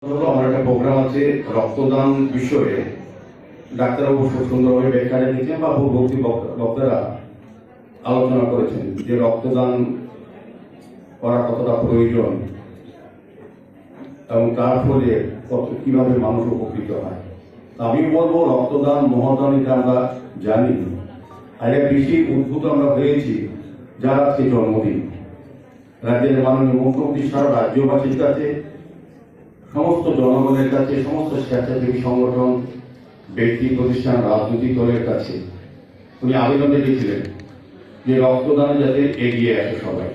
আমার একটা প্রোগ্রাম আছে রক্তদান বিষয়ে। ডাক্তারবাবু খুব সুন্দরভাবে ব্যাখ্যা দিয়েছেন বা ভক্তি বক্তারা আলোচনা করেছেন যে রক্তদান করা কতটা প্রয়োজন এবং তার ফলে কিভাবে মানুষ উপকৃত হয়। আমি বলবো রক্তদান মহাদান এটা আমরা জানি, আর এর বেশি উদ্ভূত আমরা হয়েছি যার আজকে জন্মদিন। রাজ্যের মাননীয় মুখ্যমন্ত্রী সারা রাজ্যবাসীর কাছে, সমস্ত জনগণের কাছে, সমস্ত স্বেচ্ছাসেবী সংগঠন, ব্যক্তি প্রতিষ্ঠান, রাজনৈতিক দলের কাছে উনি আবেদন রেখেছিলেন যে রক্তদানে যাতে এগিয়ে আসে সবাই।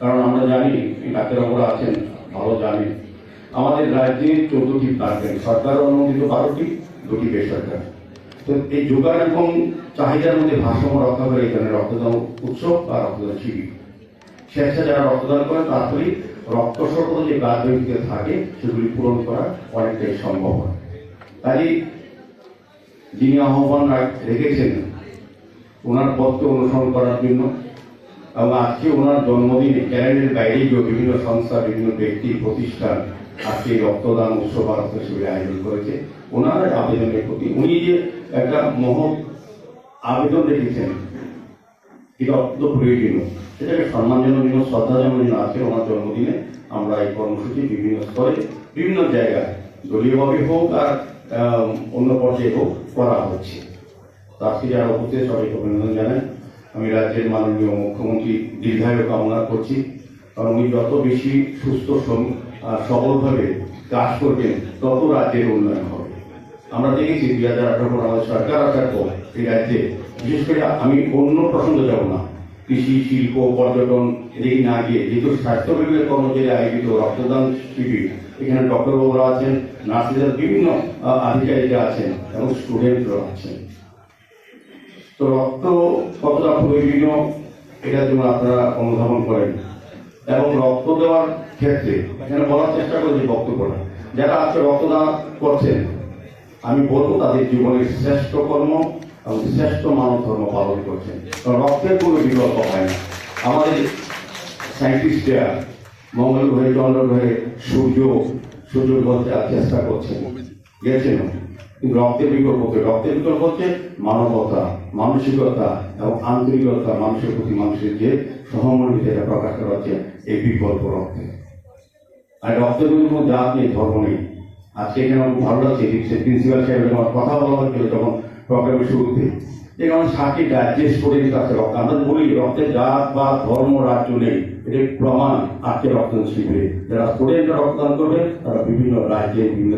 কারণ আমরা জানি, ডাক্তারবাবুরা আছেন ভালো জানেন, আমাদের রাজ্যে 14টি ব্লাড ব্যাংক, সরকার অনুমোদিত 12টি, 2টি বেসরকারি। তো এই যোগান এবং চাহিদার মধ্যে ভারসাম্য রক্ষা করে এখানে রক্তদান উৎসব বা রক্তদান শিবির। স্বেচ্ছা যারা রক্তদান করেন তারপরে রক্ত স্বল্পতা যে ব্লাড ব্যাংকে থাকে সেগুলি পূরণ করা অনেকটাই সম্ভব হয়। তাই যিনি আহ্বান রেখেছেন ওনার পথকে অনুসরণ করার জন্য, এবং আজকে ওনার জন্মদিনে ক্যালেন্ডারের বাইরে গিয়ে বিভিন্ন সংস্থা, বিভিন্ন ব্যক্তি প্রতিষ্ঠান আজকে রক্তদান উৎসব বা রক্ত শিবিরের আয়োজন করেছে। ওনার আবেদনের প্রতি উনি যে একটা মহৎ আবেদন রেখেছেন, এটা অত্যন্ত প্রয়োজনীয়, সেটাকে সম্মানজনক জন্য, শ্রদ্ধাজনক জন্য আজকে ওনার জন্মদিনে আমরা এই কর্মসূচি বিভিন্ন স্তরে, বিভিন্ন জায়গায় দলীয়ভাবে হোক আর অন্য পর্যায়ে হোক করা হচ্ছে। আজকে যারা উপস্থিত সবাইকে অভিনন্দন জানাই। আমি রাজ্যের মাননীয় মুখ্যমন্ত্রী দীর্ঘায়ু কামনা করছি, কারণ উনি যত বেশি সুস্থ সবলভাবে কাজ করবেন তত রাজ্যের উন্নয়ন হবে। আমরা দেখেছি 2018 আমাদের সরকার আসার পর এই রাজ্যে, বিশেষ করে আমি অন্য প্রসঙ্গে যাব না, কৃষি, শিল্প, পর্যটন এদিকে না গিয়ে, যেহেতু স্বাস্থ্য বিভাগের কর্মচারী আয়োজিত রক্তদান শিবির, এখানে ডক্টরবাবুরা আছেন, নার্সের বিভিন্ন আধিকারিকরা আছেন এবং স্টুডেন্টরা আছেন। তো রক্ত কতটা প্রয়োজনীয় এটার জন্য আপনারা অনুধাবন করেন, এবং রক্ত দেওয়ার ক্ষেত্রে এখানে বলার চেষ্টা করেছি বক্তব্যটা, যারা আজকে রক্তদান করছেন আমি বলবো তাদের জীবনের শ্রেষ্ঠ কর্ম এবং শ্রেষ্ঠ মানব ধর্ম পালন করছেন, কারণ রক্তের কোনো বিকল্প হয় না। আমাদের সায়েন্টিস্টরা মঙ্গল গ্রহে, চন্দ্র গ্রহে, সূর্য বলতে চেষ্টা করছেন, গেছেন, কিন্তু রক্তের বিকল্প হচ্ছে মানবতা, মানসিকতা এবং আন্তরিকতা, মানুষের প্রতি মানুষের যে সহমর্মিতা এটা প্রকাশ করা হচ্ছে এই বিকল্প রক্তে। আর রক্তের মধ্যে কোনো জাত নেই, ধর্ম নেই। আজকে এখানে আমার ভালো লাগছে প্রিন্সিপাল সাহেবের আমার কথা বলা হয়েছিল যখন প্রোগ্রামের শুরুতে, এখানে 60টি রাজ্যের স্টুডেন্ট আছে রক্ত। আমরা বলি রক্তে জাত বা ধর্ম রাজ্য নেই, এটি প্রমাণ আজকে রক্তদান শিবিরে যারা স্টুডেন্টরা রক্তদান করবে তারা বিভিন্ন রাজ্যে বিভিন্ন